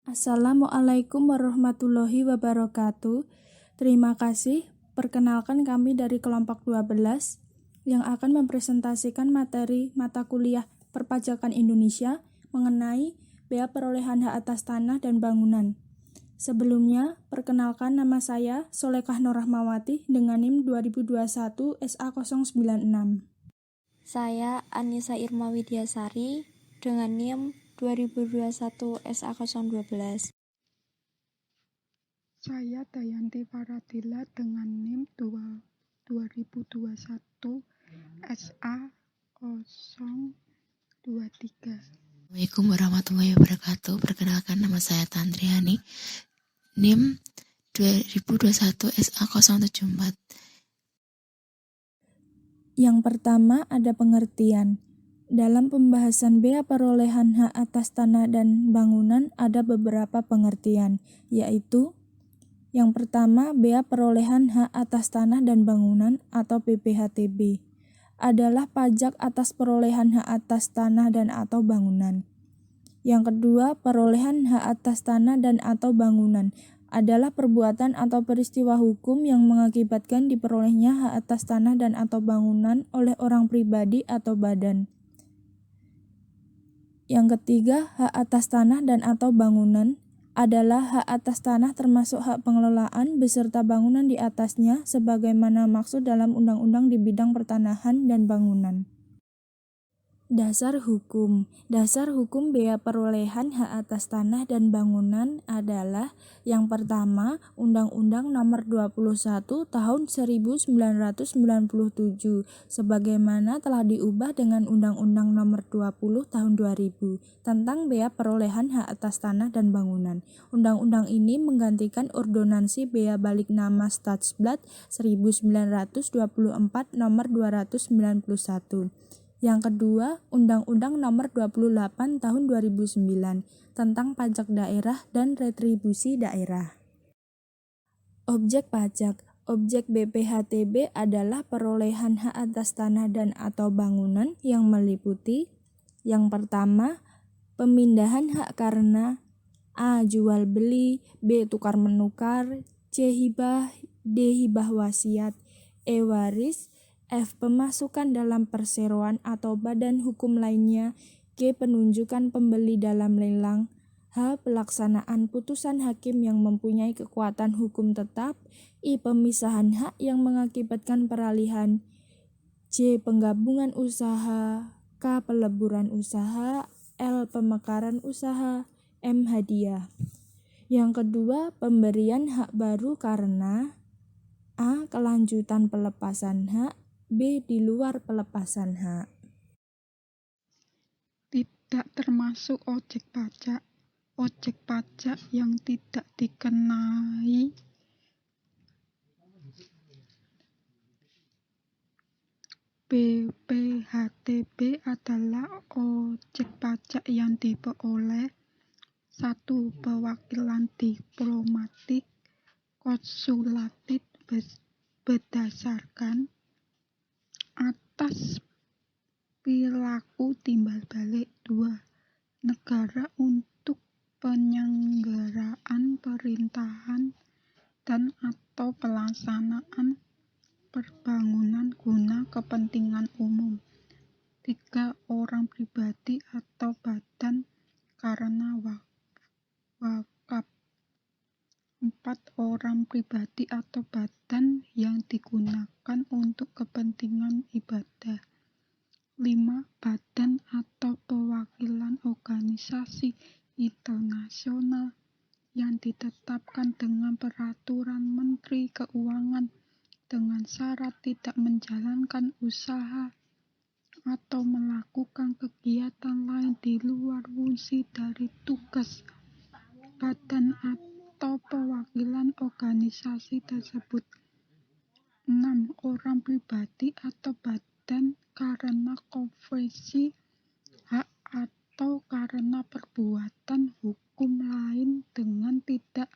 Assalamualaikum warahmatullahi wabarakatuh. Terima kasih. Perkenalkan kami dari kelompok 12 yang akan mempresentasikan materi mata kuliah Perpajakan Indonesia mengenai bea perolehan hak atas tanah dan bangunan. Sebelumnya, perkenalkan nama saya Solekah Norahmawati dengan NIM 2021 SA096. Saya Anissa Irma Widyasari dengan NIM 2021 SA012. Saya Dayanti Faradila dengan NIM 2021 SA023. Assalamualaikum warahmatullahi wabarakatuh. Perkenalkan nama saya Tantriani, NIM 2021 SA074. Yang pertama ada pengertian. Dalam pembahasan bea perolehan hak atas tanah dan bangunan ada beberapa pengertian, yaitu yang pertama, bea perolehan hak atas tanah dan bangunan atau BPHTB adalah pajak atas perolehan hak atas tanah dan atau bangunan. Yang kedua, perolehan hak atas tanah dan atau bangunan adalah perbuatan atau peristiwa hukum yang mengakibatkan diperolehnya hak atas tanah dan atau bangunan oleh orang pribadi atau badan. Yang ketiga, hak atas tanah dan atau bangunan adalah hak atas tanah termasuk hak pengelolaan beserta bangunan di atasnya sebagaimana maksud dalam undang-undang di bidang pertanahan dan bangunan. Dasar hukum bea perolehan hak atas tanah dan bangunan adalah yang pertama, Undang-Undang Nomor 21 Tahun 1997 sebagaimana telah diubah dengan Undang-Undang Nomor 20 Tahun 2000 tentang bea perolehan hak atas tanah dan bangunan. Undang-undang ini menggantikan Ordonansi Bea Balik Nama Stadsblad 1924 Nomor 291. Yang kedua, Undang-Undang Nomor 28 Tahun 2009 tentang pajak daerah dan retribusi daerah. Objek pajak. Objek BPHTB adalah perolehan hak atas tanah dan atau bangunan yang meliputi yang pertama, pemindahan hak karena A. Jual beli, B. Tukar menukar, C. Hibah, D. Hibah wasiat, E. Waris, F. Pemasukan dalam perseroan atau badan hukum lainnya, G. Penunjukan pembeli dalam lelang, H. Pelaksanaan putusan hakim yang mempunyai kekuatan hukum tetap, I. Pemisahan hak yang mengakibatkan peralihan, J. Penggabungan usaha, K. Peleburan usaha, L. Pemekaran usaha, M. Hadiah. Yang kedua, pemberian hak baru karena A. Kelanjutan pelepasan hak, B. Di luar pelepasan hak. Tidak termasuk objek pajak. Objek pajak yang tidak dikenai BPHTB adalah objek pajak yang diperoleh 1. Perwakilan diplomatik konsulatif berdasarkan atas perilaku timbal balik. 2. Negara untuk penyelenggaraan pemerintahan dan atau pelaksanaan pembangunan guna kepentingan umum. 3. Orang pribadi atau badan karena wakaf. 4. Orang pribadi atau badan yang digunakan untuk kepentingan ibadah. 5. Badan atau perwakilan organisasi internasional yang ditetapkan dengan peraturan Menteri Keuangan dengan syarat tidak menjalankan usaha atau melakukan kegiatan lain di luar fungsi dari tugas badan atau perwakilan organisasi tersebut. 6. Orang pribadi atau badan karena konfesi hak atau karena perbuatan hukum lain dengan tidak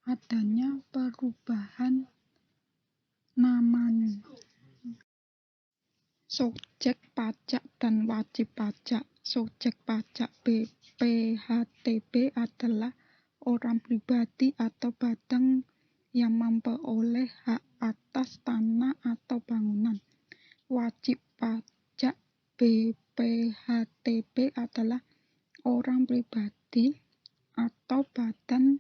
adanya perubahan namanya. Subjek pajak dan wajib pajak. Subjek pajak BPHTB adalah orang pribadi atau badan yang memperoleh hak atas tanah atau bangunan. Wajib pajak BPHTB adalah orang pribadi atau badan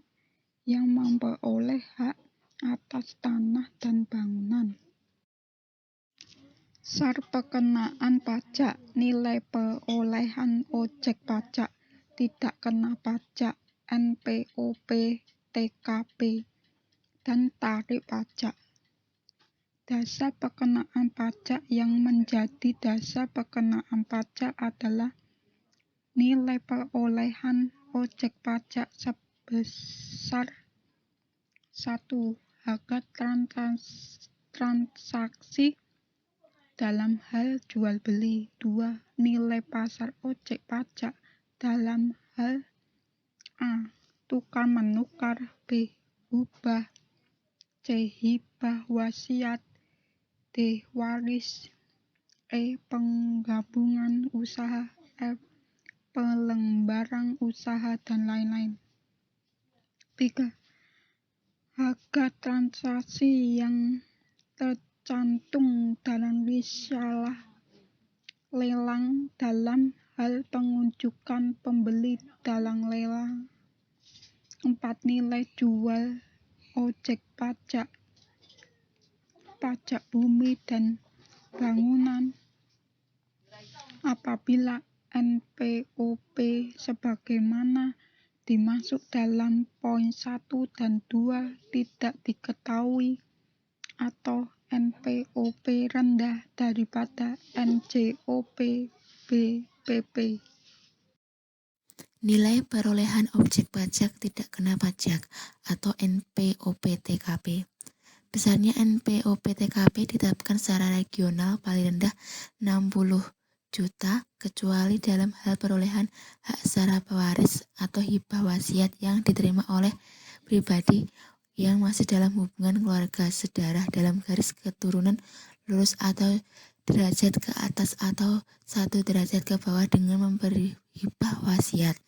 yang memperoleh hak atas tanah dan bangunan. Syarat pengenaan pajak: nilai perolehan objek pajak, tidak kena pajak, NPOP, TKP, dan tarif pajak. Dasar pengenaan pajak yang menjadi dasar pengenaan pajak adalah nilai perolehan objek pajak sebesar 1. Harga transaksi dalam hal jual beli. 2. Nilai pasar objek pajak dalam hal A. Tukar menukar, B. Hibah, C. Hibah wasiat, D. Waris, E. Penggabungan usaha, F. Pelembaran usaha, dan lain-lain. 3. Harga transaksi yang tercantum dalam risalah lelang dalam hal penunjukan pembeli dalam lelang. 4. Nilai jual objek pajak, pajak bumi dan bangunan apabila NPOP sebagaimana dimaksud dalam poin 1 dan 2 tidak diketahui atau NPOP rendah daripada NJOP BPP. Nilai perolehan objek pajak tidak kena pajak atau NPOP TKP. Besarnya NPOP TKP ditetapkan secara regional paling rendah 60 juta kecuali dalam hal perolehan hak secara pewaris atau hibah wasiat yang diterima oleh pribadi yang masih dalam hubungan keluarga sedarah dalam garis keturunan lurus atau derajat ke atas atau 1 derajat ke bawah dengan memberi hibah wasiat,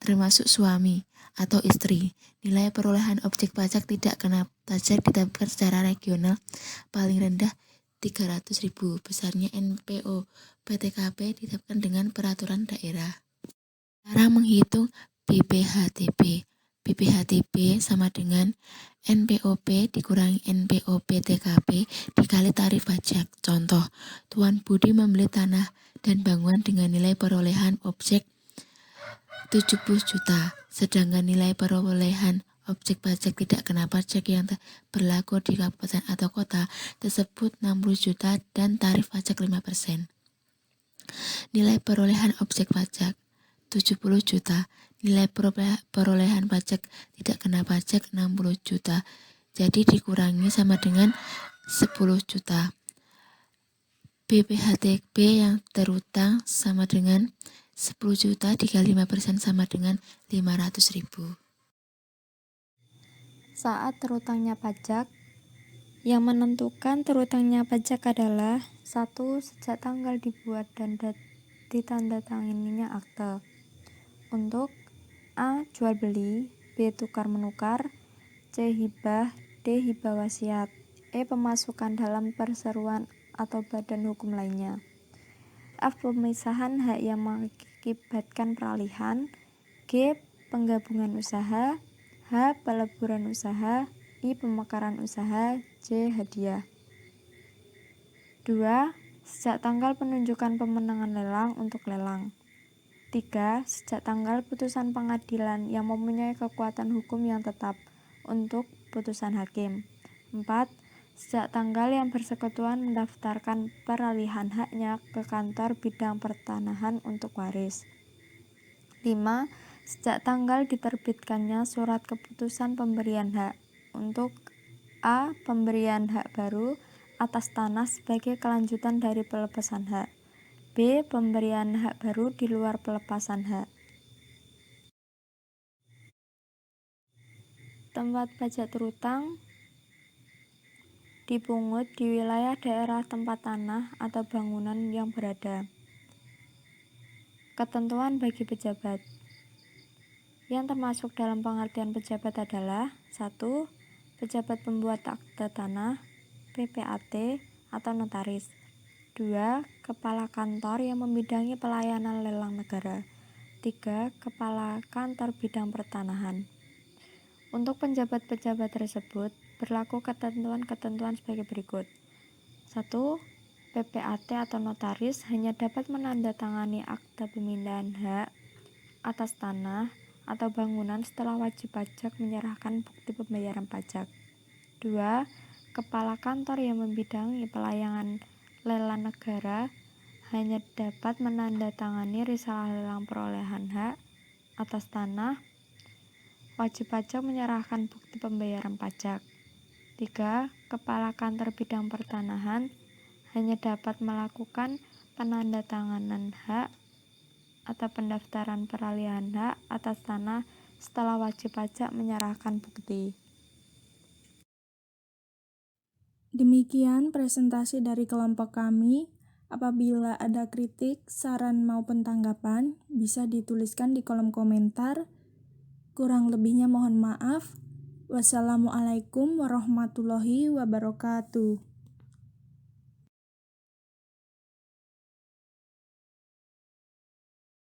termasuk suami atau istri. Nilai perolehan objek pajak tidak kena pajak ditetapkan secara regional paling rendah 300.000. Besarnya NPO PTKP ditetapkan dengan peraturan daerah. Cara menghitung BPHTB. BPHTB sama dengan NPOP dikurangi NPOP TKP dikali tarif pajak. Contoh, Tuan Budi membeli tanah dan bangunan dengan nilai perolehan objek 70 juta, sedangkan nilai perolehan objek pajak tidak kena pajak yang berlaku di kabupaten atau kota tersebut 60 juta dan tarif pajak 5%. Nilai perolehan objek pajak 70 juta, nilai perolehan pajak tidak kena pajak 60 juta, jadi dikurangi sama dengan 10 juta. BPHTB yang terutang sama dengan 10 juta dikali 5% sama dengan 500.000. Saat terutangnya pajak, yang menentukan terutangnya pajak adalah 1. Sejak tanggal dibuat dan ditandatanganinya akte. Untuk A. Jual beli, B. Tukar menukar, C. Hibah, D. Hibah wasiat, E. Pemasukan dalam perseroan atau badan hukum lainnya, F. Pemisahan hak yang mengakibatkan peralihan, G. Penggabungan usaha, H. Peleburan usaha, I. Pemekaran usaha, J. Hadiah. 2. Sejak tanggal penunjukan pemenangan lelang untuk lelang. 3. Sejak tanggal putusan pengadilan yang mempunyai kekuatan hukum yang tetap untuk putusan hakim. 4. Sejak tanggal yang bersangkutan mendaftarkan peralihan haknya ke kantor bidang pertanahan untuk waris. 5. Sejak tanggal diterbitkannya surat keputusan pemberian hak untuk A. Pemberian hak baru atas tanah sebagai kelanjutan dari pelepasan hak, B. Pemberian hak baru di luar pelepasan hak. Tempat pajak terutang dipungut di wilayah daerah tempat tanah atau bangunan yang berada. Ketentuan bagi pejabat yang termasuk dalam pengertian pejabat adalah 1. Pejabat pembuat akte tanah, PPAT atau notaris. 2. Kepala kantor yang membidangi pelayanan lelang negara. 3. Kepala kantor bidang pertanahan. Untuk penjabat-pejabat tersebut, berlaku ketentuan-ketentuan sebagai berikut. 1. PPAT atau notaris hanya dapat menandatangani akta pemindahan hak atas tanah atau bangunan setelah wajib pajak menyerahkan bukti pembayaran pajak. 2. Kepala kantor yang membidangi pelayanan lelang negara hanya dapat menandatangani risalah lelang perolehan hak atas tanah wajib pajak menyerahkan bukti pembayaran pajak. 3. Kepala kantor bidang pertanahan hanya dapat melakukan penandatanganan hak atau pendaftaran peralihan hak atas tanah setelah wajib pajak menyerahkan bukti. Demikian presentasi dari kelompok kami. Apabila ada kritik, saran maupun tanggapan, bisa dituliskan di kolom komentar. Kurang lebihnya mohon maaf. Wassalamualaikum warahmatullahi wabarakatuh.